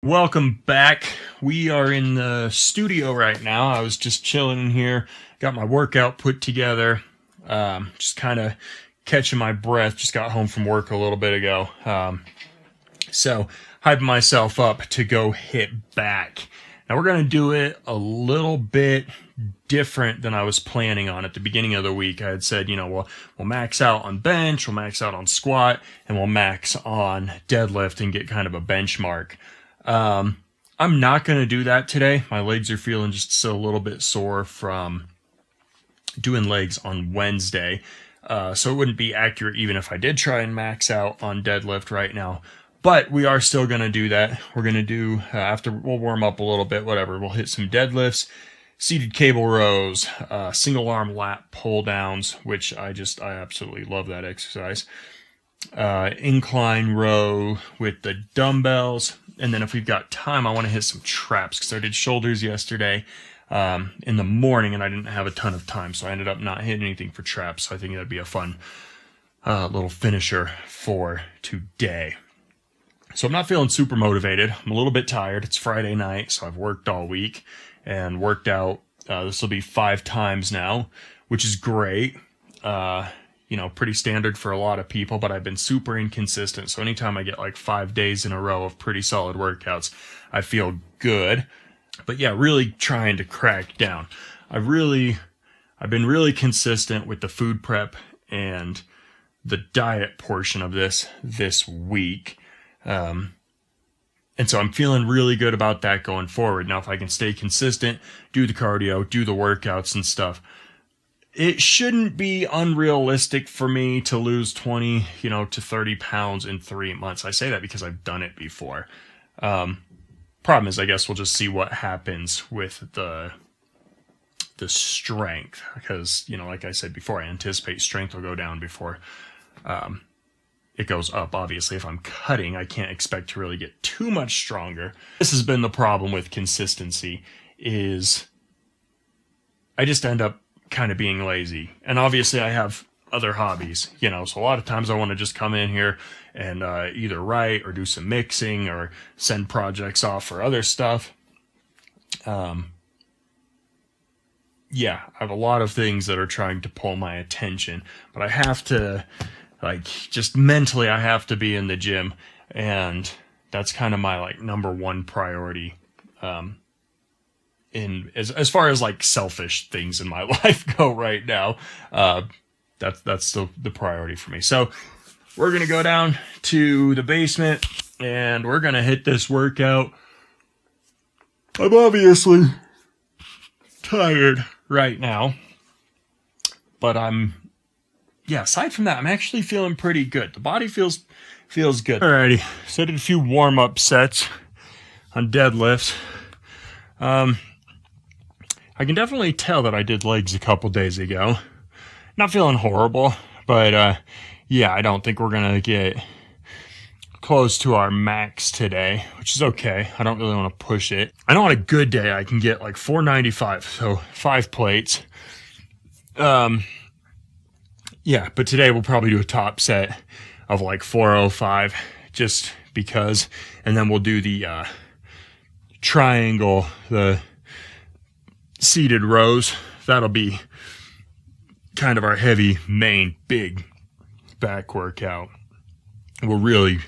Welcome back. We are in the studio right now. I was just chilling in here, got my workout put together, just kind of catching my breath. Just got home from work a little bit ago. So hyping myself up to go hit back. Now we're going to do it a little bit different than I was planning on. At the beginning of the week, I had said, we'll max out on bench, we'll max out on squat, and we'll max on deadlift and get kind of a benchmark. I'm not going to do that today. My legs are feeling just still a little bit sore from doing legs on Wednesday. So it wouldn't be accurate even if I did try and max out on deadlift right now. But we are still going to do that. We're going to do, we'll warm up a little bit, whatever. We'll hit some deadlifts, seated cable rows, single arm lat pull downs, which I absolutely love that exercise. Incline row with the dumbbells. And then if we've got time, I want to hit some traps because I did shoulders yesterday in the morning and I didn't have a ton of time. So I ended up not hitting anything for traps. So I think that'd be a fun little finisher for today. So I'm not feeling super motivated. I'm a little bit tired. It's Friday night, so I've worked all week and worked out. This will be 5 times now, which is great. Pretty standard for a lot of people, but I've been super inconsistent. So anytime I get like 5 days in a row of pretty solid workouts, I feel good. But yeah, really trying to crack down. I've been really consistent with the food prep and the diet portion of this week. And so I'm feeling really good about that going forward. Now, if I can stay consistent, do the cardio, do the workouts and stuff, it shouldn't be unrealistic for me to lose 20, to 30 pounds in 3 months. I say that because I've done it before. Problem is, I guess we'll just see what happens with the strength. Because, like I said before, I anticipate strength will go down before it goes up. Obviously, if I'm cutting, I can't expect to really get too much stronger. This has been the problem with consistency, is I just end up kind of being lazy. And obviously I have other hobbies, so a lot of times I want to just come in here and either write or do some mixing or send projects off for other stuff. I have a lot of things that are trying to pull my attention, but I have to, just mentally, I have to be in the gym, and that's kind of my number one priority. As far as selfish things in my life go right now, that's still the priority for me. So we're going to go down to the basement and we're going to hit this workout. I'm obviously tired right now, but aside from that, I'm actually feeling pretty good. The body feels good. Alrighty, so I did a few warm-up sets on deadlifts. I can definitely tell that I did legs a couple days ago. Not feeling horrible, but I don't think we're going to get close to our max today, which is okay. I don't really want to push it. I know on a good day I can get 495, so 5 plates. But today we'll probably do a top set of 405 just because, and then we'll do the triangle, the seated rows. That'll be kind of our heavy main big back workout. We'll really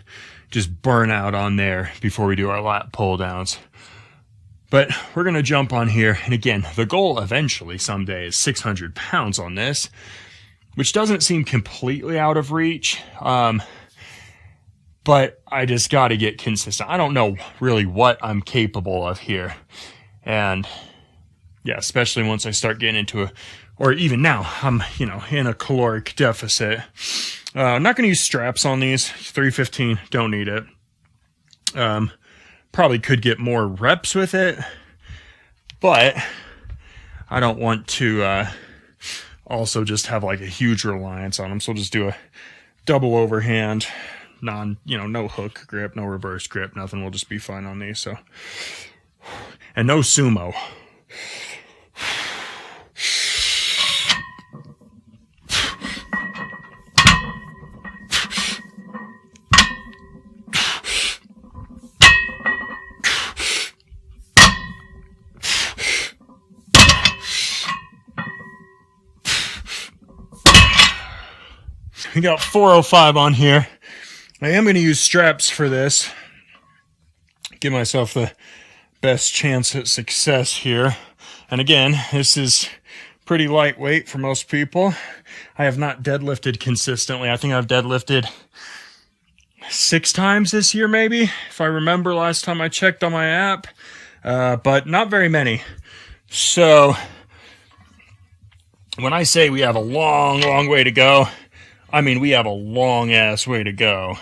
just burn out on there before we do our lat pull downs. But we're going to jump on here. And again, the goal eventually someday is 600 pounds on this, which doesn't seem completely out of reach. But I just got to get consistent. I don't know really what I'm capable of here. And especially once I start getting into or even now, I'm, in a caloric deficit. I'm not going to use straps on these. 315, don't need it. Probably could get more reps with it, but I don't want to also just have a huge reliance on them. So I'll just do a double overhand, no hook grip, no reverse grip, nothing. Will just be fine on these. So, and no sumo. We got 405 on here. I am going to use straps for this. Give myself the best chance at success here. And again, this is pretty lightweight for most people. I have not deadlifted consistently. I think I've deadlifted 6 times this year, maybe, if I remember last time I checked on my app, but not very many. So when I say we have a long, long way to go, I mean we have a long ass way to go.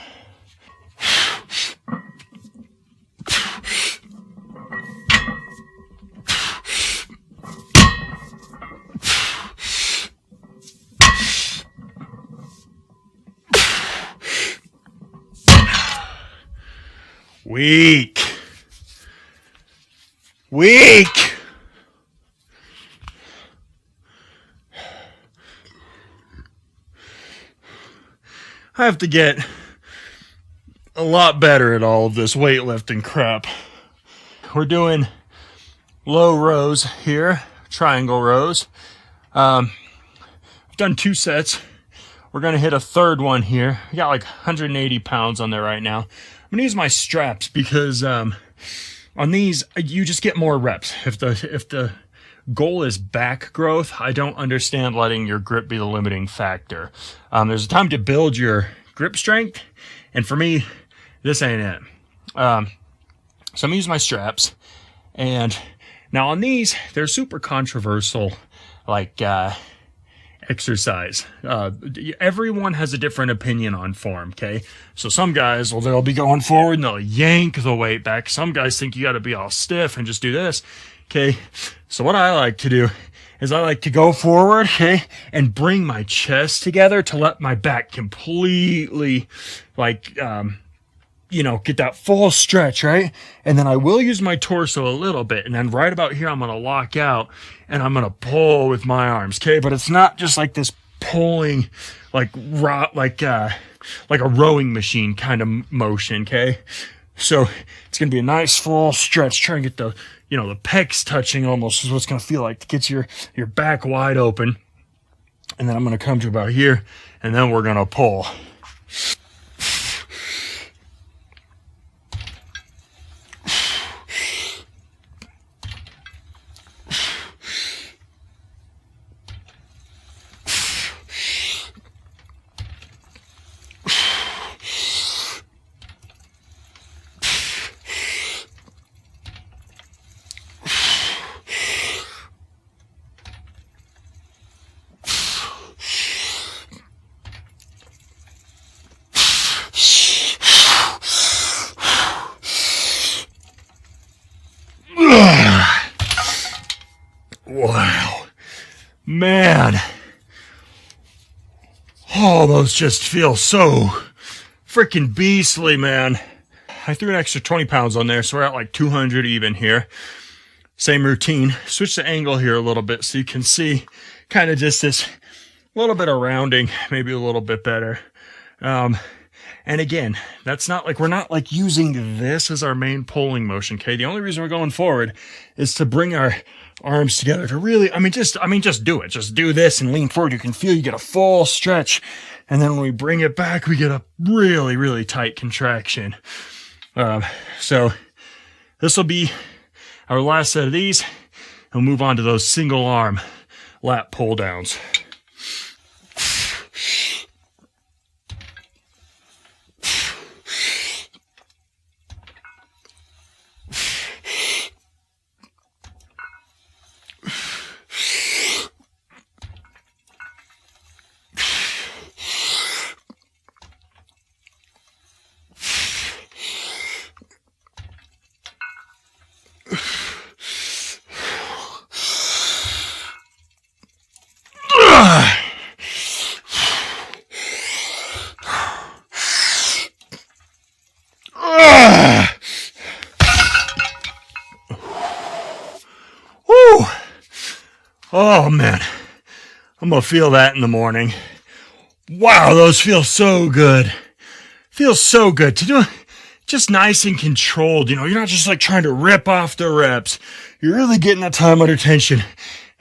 Weak. I have to get a lot better at all of this weightlifting crap. We're doing low rows here, triangle rows. I've done 2 sets. We're going to hit a third one here. We got like 180 pounds on there right now. I'm going to use my straps because on these, you just get more reps. If the goal is back growth, I don't understand letting your grip be the limiting factor. There's a time to build your grip strength, and for me, this ain't it. So I'm going to use my straps. And now on these, they're super controversial, like exercise. Everyone has a different opinion on form, okay? So some guys, well, they'll be going forward and they'll yank the weight back. Some guys think you got to be all stiff and just do this, okay? So what I like to do is I like to go forward, okay, and bring my chest together to let my back completely, like, get that full stretch, right? And then I will use my torso a little bit. And then right about here, I'm going to lock out and I'm going to pull with my arms. Okay. But it's not just like this pulling, like a rowing machine kind of motion. Okay. So it's going to be a nice full stretch. Try and get the pecs touching almost is what it's going to feel like to get your back wide open. And then I'm going to come to about here and then we're going to pull. Wow, man, oh, those just feel so freaking beastly, man. I threw an extra 20 pounds on there, so we're at like 200 even here. Same routine. Switch the angle here a little bit so you can see kind of just this little bit of rounding, maybe a little bit better. And again, that's not like, we're not like using this as our main pulling motion, okay? The only reason we're going forward is to bring our arms together to really, just do it. Just do this and lean forward. You can feel you get a full stretch. And then when we bring it back, we get a really, really tight contraction. So this will be our last set of these. And we'll move on to those single arm lat pull downs. Oh man, I'm gonna feel that in the morning. Wow, those feel so good. Feels so good to do it just nice and controlled. You're not just like trying to rip off the reps. You're really getting that time under tension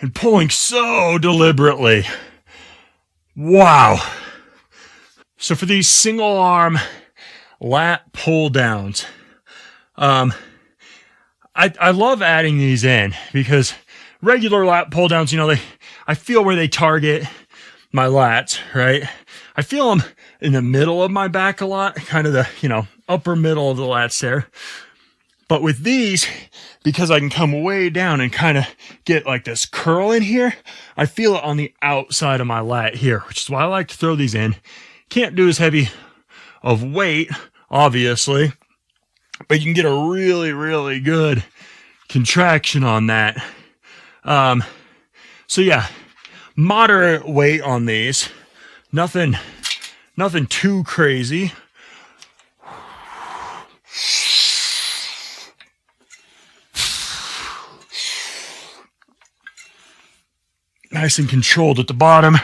and pulling so deliberately. Wow. So for these single arm lat pull downs, I love adding these in because regular lat pull downs, I feel where they target my lats, right? I feel them in the middle of my back a lot, kind of the, upper middle of the lats there. But with these, because I can come way down and kind of get like this curl in here, I feel it on the outside of my lat here, which is why I like to throw these in. Can't do as heavy of weight, obviously, but you can get a really, really good contraction on that. So yeah, moderate weight on these. Nothing too crazy. Nice and controlled at the bottom.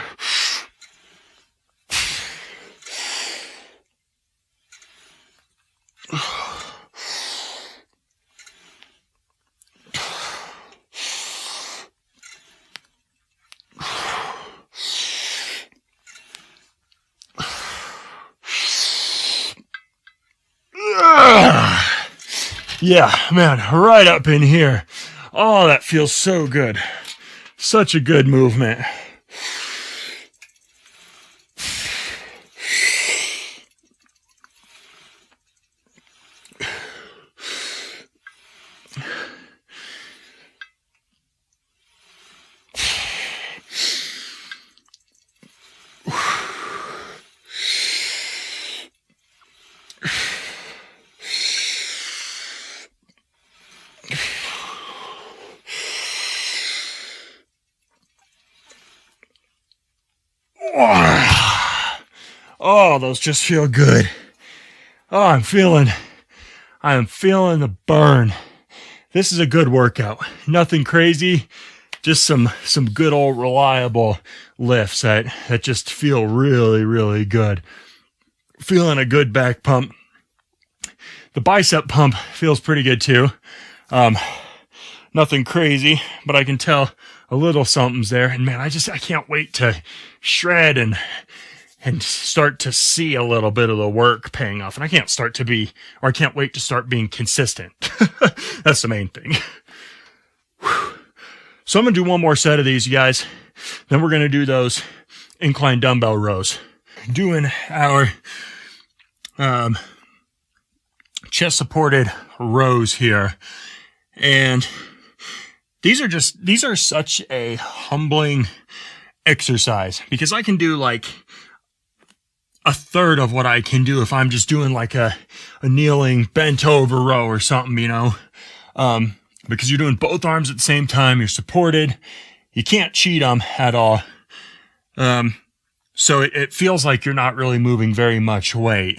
Yeah, man, right up in here. Oh, that feels so good. Such a good movement. Oh, those just feel good. Oh, I'm feeling the burn. This is a good workout. Nothing crazy, just some good old reliable lifts that just feel really, really good. Feeling a good back pump. The bicep pump feels pretty good too. Nothing crazy, but I can tell a little something's there. And man, I can't wait to shred and start to see a little bit of the work paying off. And I can't wait to start being consistent. That's the main thing. So I'm going to do one more set of these, you guys. Then we're going to do those incline dumbbell rows. Doing our chest supported rows here. And these are such a humbling exercise because I can do like a third of what I can do if I'm just doing like a kneeling bent over row or something, because you're doing both arms at the same time. You're supported. You can't cheat them at all. So it feels like you're not really moving very much weight,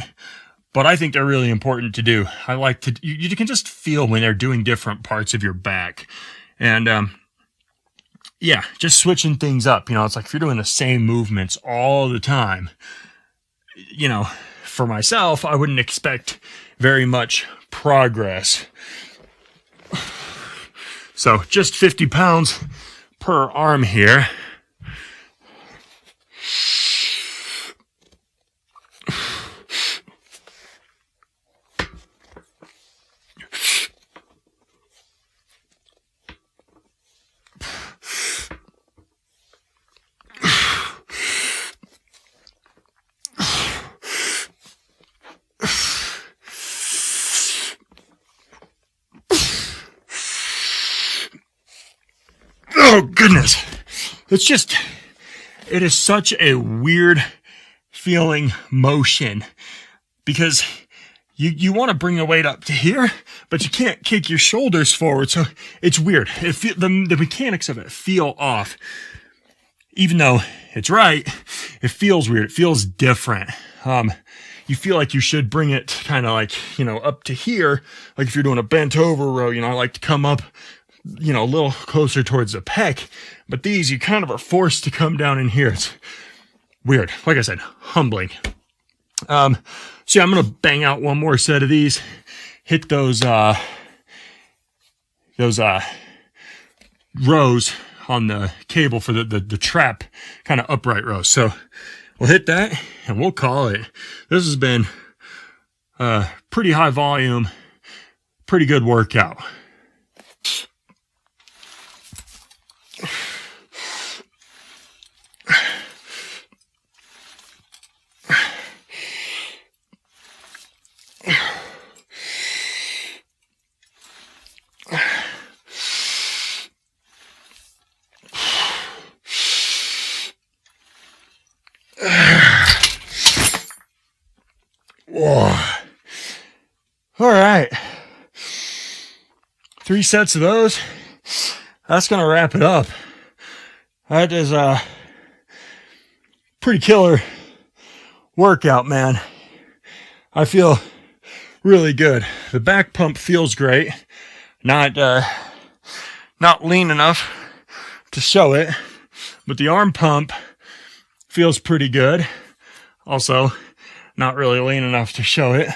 but I think they're really important to do. I like to, you can just feel when they're doing different parts of your back. And, yeah, just switching things up. It's like if you're doing the same movements all the time, for myself, I wouldn't expect very much progress. So just 50 pounds per arm here. Oh, goodness. It is such a weird feeling motion because you want to bring the weight up to here, but you can't kick your shoulders forward. So it's weird. The mechanics of it feel off. Even though it's right, it feels weird. It feels different. You feel like you should bring it kind of like, up to here. Like if you're doing a bent over row, I like to come up, a little closer towards the pec, but these you kind of are forced to come down in here. It's weird. Like I said, humbling. So yeah, I'm going to bang out one more set of these, hit those rows on the cable for the trap kind of upright rows. So we'll hit that and we'll call it. This has been pretty high volume, pretty good workout. Whoa. All right. 3 sets of those. That's going to wrap it up. That is a pretty killer workout, man. I feel really good. The back pump feels great. Not lean enough to show it, but the arm pump feels pretty good. Also, not really lean enough to show it,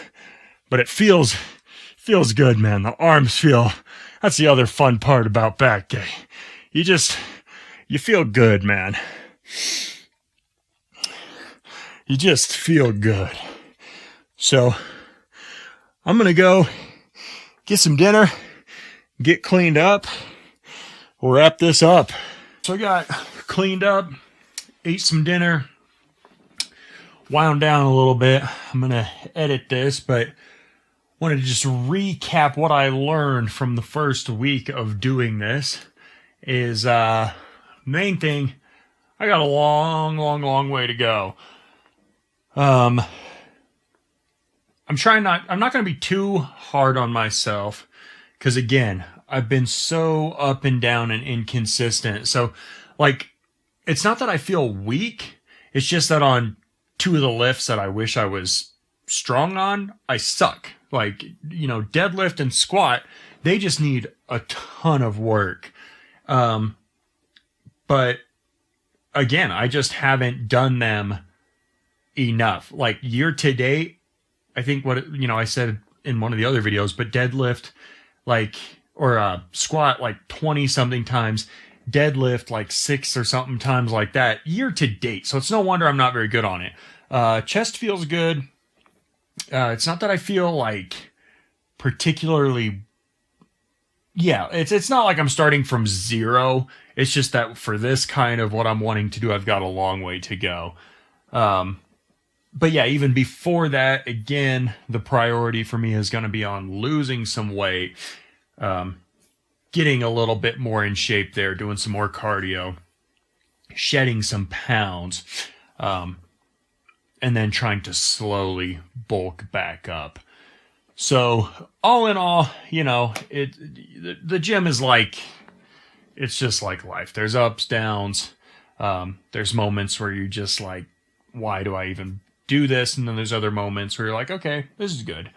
but it feels good, man. The arms feel, that's the other fun part about back day. You feel good, man. You just feel good. So, I'm gonna go get some dinner, get cleaned up. We'll wrap this up. So I got cleaned up, ate some dinner, wound down a little bit. I'm going to edit this, but wanted to just recap what I learned from the first week of doing this. Is main thing, I got a long way to go. I'm not going to be too hard on myself, because again, I've been so up and down and inconsistent. So, like, it's not that I feel weak. It's just that on 2 of the lifts that I wish I was strong on, I suck. Like, deadlift and squat, they just need a ton of work. But again, I just haven't done them enough. Like, year to date, I think I said in one of the other videos, but deadlift, or squat 20 something times, deadlift 6 or something times like that year to date. So it's no wonder I'm not very good on it. Chest feels good. It's not that I feel particularly, it's not like I'm starting from zero. It's just that for this kind of what I'm wanting to do, I've got a long way to go. But yeah, even before that, again, the priority for me is going to be on losing some weight. Getting a little bit more in shape there, doing some more cardio, shedding some pounds, and then trying to slowly bulk back up. So all in all, the gym is it's just like life. There's ups, downs. There's moments where you're just like, why do I even do this? And then there's other moments where you're like, okay, this is good.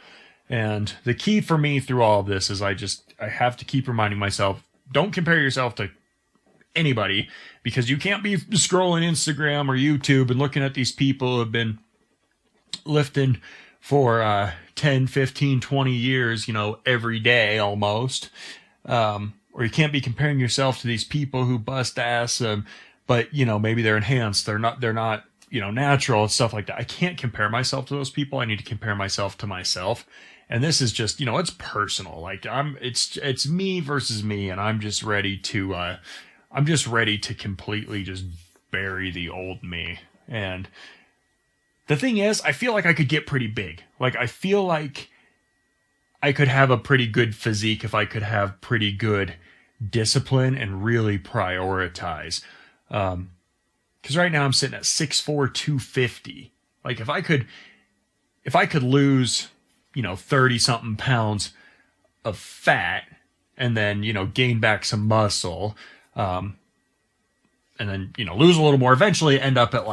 And the key for me through all of this is I have to keep reminding myself, don't compare yourself to anybody, because you can't be scrolling Instagram or YouTube and looking at these people who have been lifting for 10, 15, 20 years, every day almost. Or you can't be comparing yourself to these people who bust ass, but maybe they're enhanced, they're not natural and stuff like that. I can't compare myself to those people. I need to compare myself to myself. And this is just, it's personal. It's me versus me, and I'm just ready to completely just bury the old me. And the thing is, I feel like I could get pretty big. I feel like I could have a pretty good physique if I could have pretty good discipline and really prioritize. Because right now I'm sitting at 6'4", 250. If I could lose, 30 something pounds of fat and then, gain back some muscle, and then, lose a little more, eventually end up at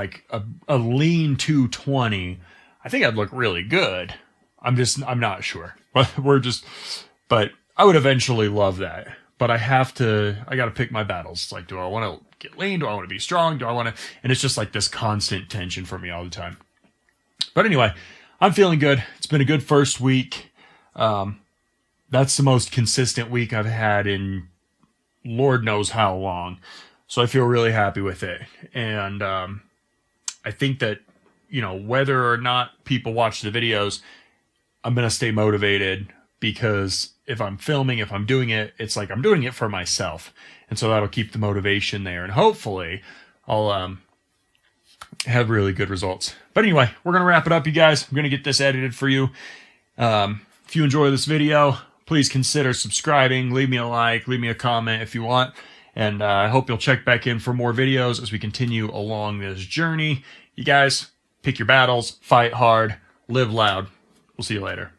a lean 220, I think I'd look really good. I'm not sure. But I would eventually love that. But I got to pick my battles. It's do I want to get lean? Do I want to be strong? Do I want to, and it's just this constant tension for me all the time. But anyway, I'm feeling good. It's been a good first week. That's the most consistent week I've had in Lord knows how long. So I feel really happy with it. And I think that, you know, whether or not people watch the videos, I'm going to stay motivated, because if I'm filming, if I'm doing it, it's like I'm doing it for myself. And so that'll keep the motivation there. And hopefully I'll have really good results. But anyway, we're going to wrap it up, you guys. I'm going to get this edited for you. If you enjoy this video, please consider subscribing. Leave me a like, leave me a comment if you want. And I hope you'll check back in for more videos as we continue along this journey. You guys, pick your battles, fight hard, live loud. We'll see you later.